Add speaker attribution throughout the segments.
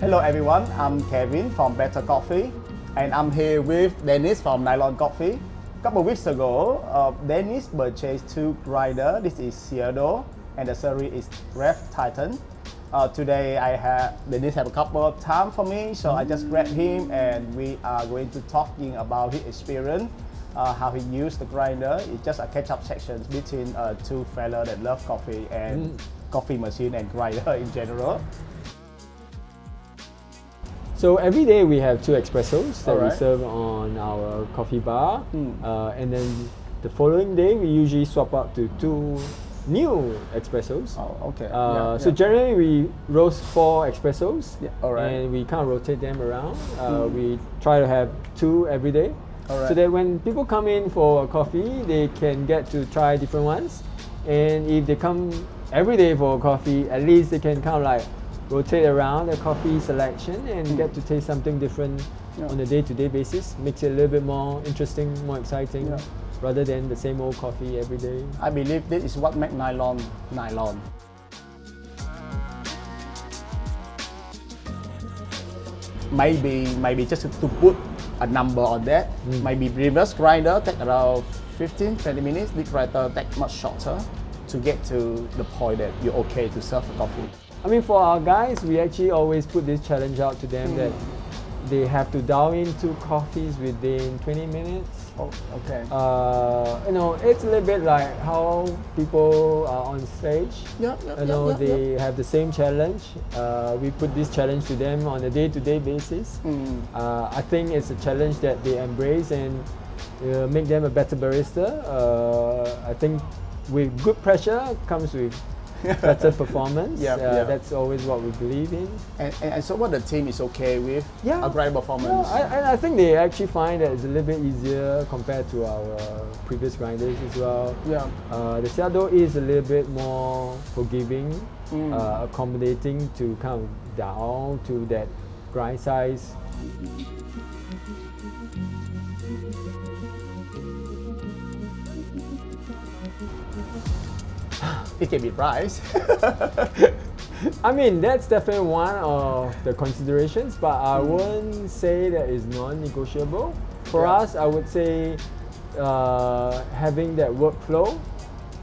Speaker 1: Hello everyone, I'm Kevin from Bettr Coffee and I'm here with Dennis from Nylon Coffee. A couple of weeks ago, Dennis purchased two grinders. This is Ceado and the series is Rev Titan. Today Dennis have a couple of time for me, so I just grabbed him and we are going to talking about his experience, how he used the grinder. It's just a catch-up section between two fellows that love coffee and coffee machine and grinder in general.
Speaker 2: So every day we have two espressos that we serve on our coffee bar, and then the following day we usually swap out to two new espressos.
Speaker 1: Oh, okay.
Speaker 2: So generally we roast 4 espressos,
Speaker 1: Alright.
Speaker 2: and we kind of rotate them around. We try to have 2 every day, so that when people come in for a coffee, they can get to try different ones. And if they come every day for a coffee, at least they can kind of like rotate around the coffee selection and get to taste something different on a day-to-day basis. Makes it a little bit more interesting, more exciting, rather than the same old coffee every day.
Speaker 1: I believe this is what makes nylon. Maybe just to put a number on that, maybe reverse grinder take around 15-20 minutes, this grinder take much shorter to get to the point that you're okay to serve the coffee.
Speaker 2: I mean, for our guys, we actually always put this challenge out to them that they have to dial in 2 coffees within 20 minutes.
Speaker 1: Oh, okay.
Speaker 2: You know, it's a little bit like how people are on stage. They have the same challenge. We put this challenge to them on a day-to-day basis. I think it's a challenge that they embrace and make them a better barista. I think with good pressure comes with better performance. That's always what we believe in.
Speaker 1: And so what the team is okay with a grind performance?
Speaker 2: I think they actually find that it's a little bit easier compared to our previous grinders as well. The Ceado is a little bit more forgiving, accommodating to come down to that grind size.
Speaker 1: It can be priced.
Speaker 2: I mean, that's definitely one of the considerations, but I wouldn't say that is non-negotiable. For us, I would say having that workflow,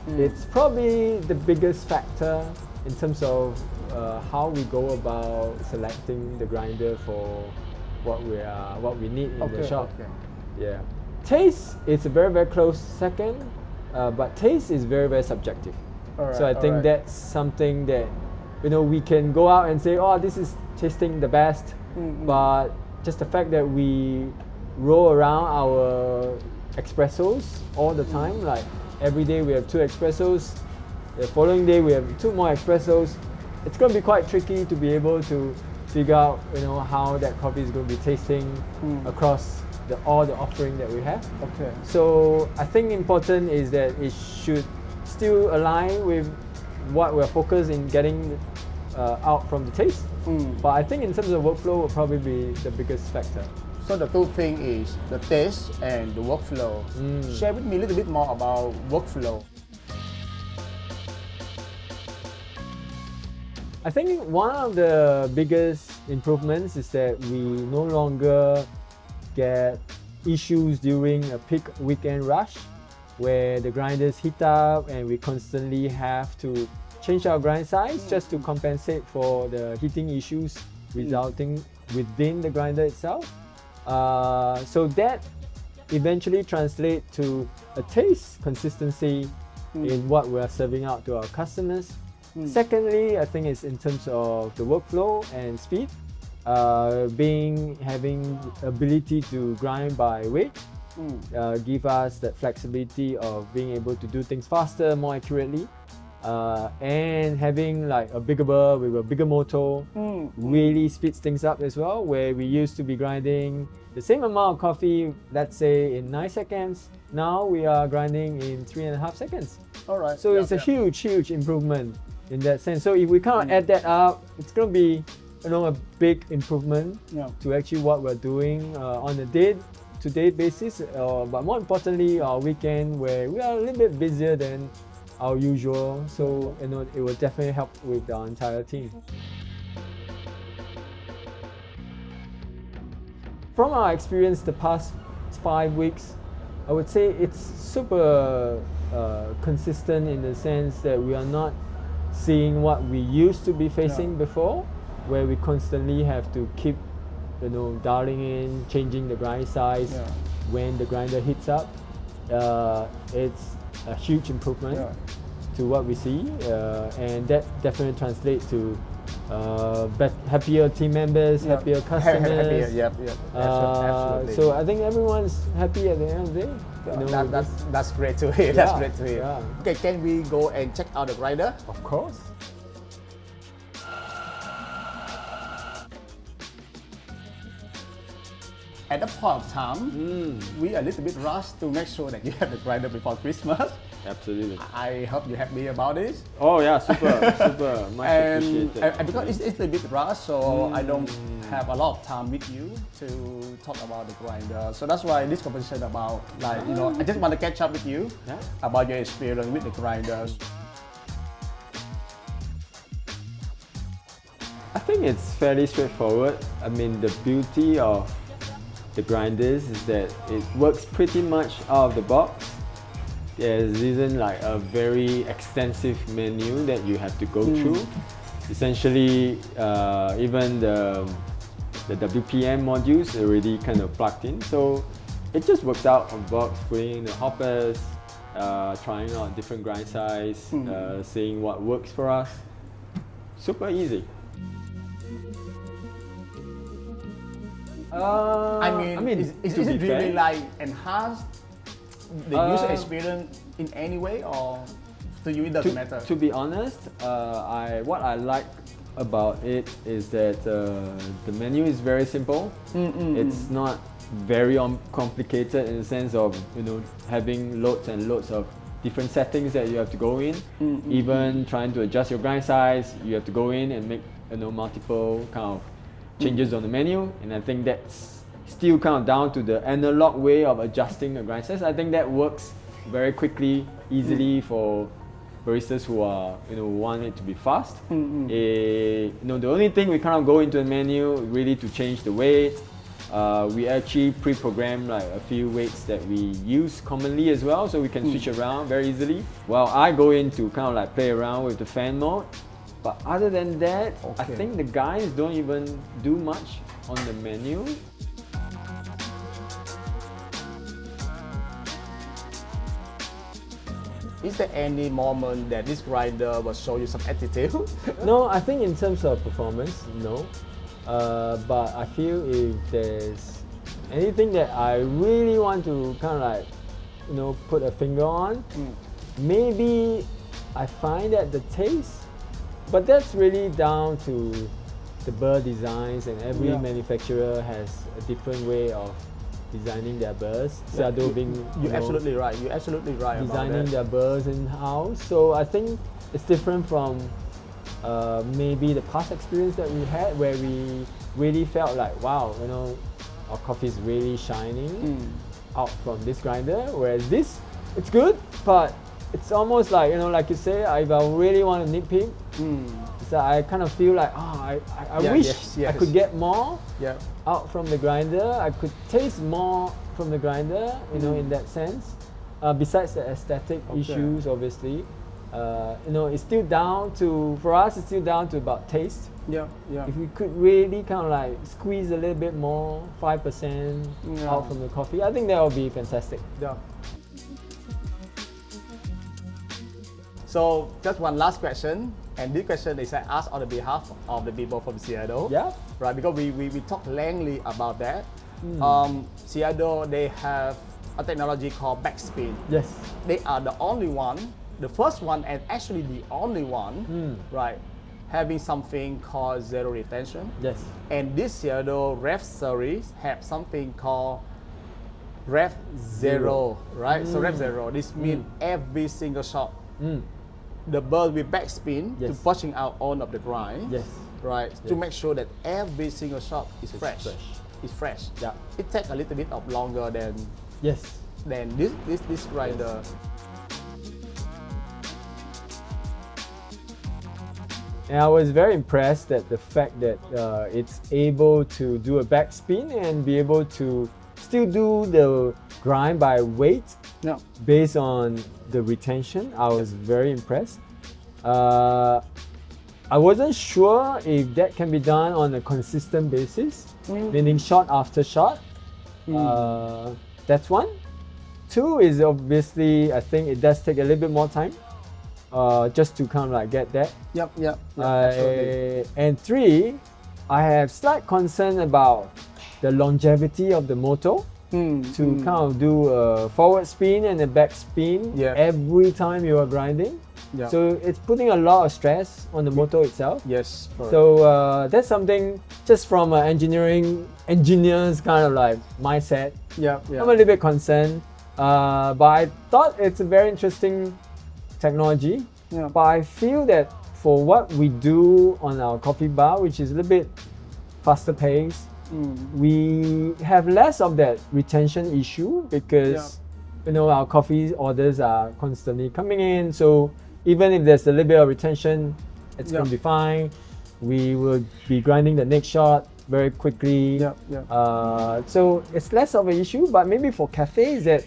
Speaker 2: it's probably the biggest factor in terms of how we go about selecting the grinder for what we need in the shop. Taste is a very close second, but taste is very subjective. So I think that's something that we can go out and say, oh, this is tasting the best, but just the fact that we roll around our espressos all the time, like every day we have 2 espressos, the following day we have 2 more espressos, it's going to be quite tricky to be able to figure out how that coffee is going to be tasting across all the offering that we have. So I think important is that it should still align with what we're focused in getting out from the taste. But I think in terms of workflow will probably be the biggest factor.
Speaker 1: So the 2 things is the taste and the workflow. Share with me a little bit more about workflow.
Speaker 2: I think one of the biggest improvements is that we no longer get issues during a peak weekend rush, where the grinders heat up and we constantly have to change our grind size just to compensate for the heating issues resulting within the grinder itself. So that eventually translates to a taste consistency in what we are serving out to our customers. Secondly, I think it's in terms of the workflow and speed, having ability to grind by weight. Give us that flexibility of being able to do things faster, more accurately, and having like a bigger burr with a bigger motor really speeds things up as well, where we used to be grinding the same amount of coffee, let's say in 9 seconds, now we are grinding in 3.5 seconds. So it's a huge improvement in that sense. So if we kind of add that up, it's going to be a big improvement to actually what we're doing on a day-to-day basis, but more importantly, our weekend where we are a little bit busier than our usual. So it will definitely help with our entire team. from our experience the past 5 weeks, I would say it's super consistent in the sense that we are not seeing what we used to be facing before, where we constantly have to keep, dialing in, changing the grind size when the grinder heats up. It's a huge improvement to what we see, and that definitely translates to happier team members, happier customers.
Speaker 1: Absolutely.
Speaker 2: So I think everyone's happy at the end of the day.
Speaker 1: That's great to hear. That's great to hear.
Speaker 2: Yeah.
Speaker 1: Okay, can we go and check out the grinder?
Speaker 2: Of course.
Speaker 1: At the point of time, we are a little bit rushed to make sure that you have the grinder before Christmas.
Speaker 2: Absolutely.
Speaker 1: I hope you're happy about this.
Speaker 2: Oh yeah, super, super much appreciated.
Speaker 1: And because it's a bit rushed, so I don't have a lot of time with you to talk about the grinder. So that's why this conversation about I just want to catch up with you about your experience with the grinders.
Speaker 2: I think it's fairly straightforward. I mean, the beauty of the grinders is that it works pretty much out of the box. There isn't like a very extensive menu that you have to go through. Essentially, even the WPM modules are already kind of plugged in, so it just works out of the box, putting in the hoppers, trying out different grind size, seeing what works for us. Super easy.
Speaker 1: I mean, is it really like enhanced the user experience in any way, or to you it doesn't matter?
Speaker 2: To be honest, what I like about it is that the menu is very simple. It's not very complicated in the sense of having loads and loads of different settings that you have to go in. Even trying to adjust your grind size, you have to go in and make multiple kind of changes on the menu, and I think that's still kind of down to the analog way of adjusting the grind size. I think that works very quickly, easily for baristas who are want it to be fast. The only thing we kind of go into the menu really to change the weight. We actually pre-program like a few weights that we use commonly as well, so we can switch around very easily. Well, I go in to kind of like play around with the fan mode. But other than that, I think the guys don't even do much on the menu.
Speaker 1: Is there any moment that this grinder will show you some attitude?
Speaker 2: No, I think in terms of performance, no. But I feel if there's anything that I really want to kind of like, put a finger on, maybe I find that the taste. But that's really down to the burr designs, and every manufacturer has a different way of designing their burrs. Ceado being
Speaker 1: you're absolutely right. You're absolutely right.
Speaker 2: Designing their burrs in house. So I think it's different from maybe the past experience that we had, where we really felt like, wow, our coffee is really shining out from this grinder. Whereas this, it's good, but it's almost like, like you say, if I really want to nitpick, so I kind of feel like, I wish I could get more out from the grinder. I could taste more from the grinder, in that sense. Besides the aesthetic issues, obviously, it's still down to, for us, it's still down to about taste. If we could really kind of like squeeze a little bit more, 5% out from the coffee, I think that would be fantastic.
Speaker 1: So just one last question, and this question is asked on the behalf of the people from Ceado. Right, because we talked lengthily about that. Ceado, they have a technology called backspin.
Speaker 2: Yes.
Speaker 1: They are the only one, the first one, and actually the only one, right, having something called zero retention.
Speaker 2: Yes.
Speaker 1: And this Ceado Rev series have something called Rev Zero, right? So Rev Zero, this means every single shot, the burr will backspin to pushing out on of the grind, right? To make sure that every single shot is fresh. It's fresh. It takes a little bit of longer than this grinder.
Speaker 2: And I was very impressed at the fact that it's able to do a backspin and be able to still do the grind by weight
Speaker 1: Yeah.
Speaker 2: based on the retention. I was very impressed. I wasn't sure if that can be done on a consistent basis, meaning shot after shot. That's one. Two is obviously, I think it does take a little bit more time just to kind of like get that.
Speaker 1: Yep. Absolutely.
Speaker 2: And three, I have slight concern about the longevity of the motor to kind of do a forward spin and a back spin every time you are grinding.
Speaker 1: Yeah.
Speaker 2: So it's putting a lot of stress on the motor itself.
Speaker 1: Yes. Correct.
Speaker 2: So that's something just from an engineer's kind of like mindset.
Speaker 1: Yeah.
Speaker 2: I'm a little bit concerned, but I thought it's a very interesting technology.
Speaker 1: Yeah.
Speaker 2: But I feel that for what we do on our coffee bar, which is a little bit faster paced, we have less of that retention issue because you know our coffee orders are constantly coming in. So even if there's a little bit of retention, it's gonna be fine. We will be grinding the next shot very quickly. So it's less of an issue, but maybe for cafes that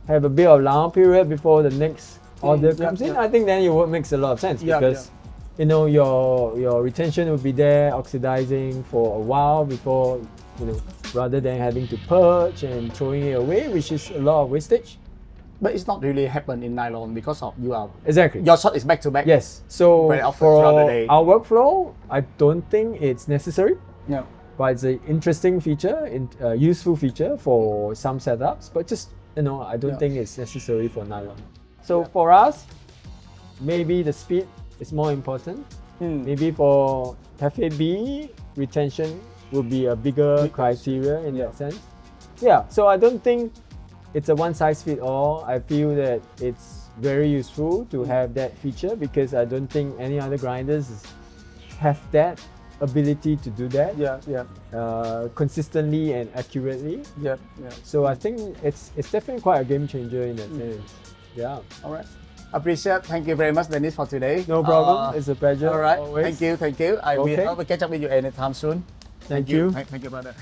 Speaker 2: have a bit of long period before the next order comes in, I think then it makes a lot of sense because you know your retention will be there oxidizing for a while before, you know, rather than having to purge and throwing it away, which is a lot of wastage.
Speaker 1: But it's not really happen in nylon because of
Speaker 2: Exactly.
Speaker 1: your shot is back to back.
Speaker 2: Yes. So
Speaker 1: very often
Speaker 2: for
Speaker 1: throughout the day.
Speaker 2: our workflow, I don't think it's necessary.
Speaker 1: Yeah.
Speaker 2: But it's an interesting feature, useful feature for some setups. But just, you know, I don't think it's necessary for nylon. So for us, maybe the speed is more important. Maybe for Cafe B, retention will be a bigger criteria in that sense. Yeah, so I don't think it's a one size fit all. I feel that it's very useful to have that feature because I don't think any other grinders have that ability to do that consistently and accurately. So I think it's definitely quite a game changer in that sense. Yeah.
Speaker 1: All right. Appreciate. Thank you very much, Dennis, for today.
Speaker 2: No problem. It's a pleasure.
Speaker 1: All right.
Speaker 2: Always.
Speaker 1: Thank you. I will catch up with you anytime soon.
Speaker 2: Thank you.
Speaker 1: Thank you, brother.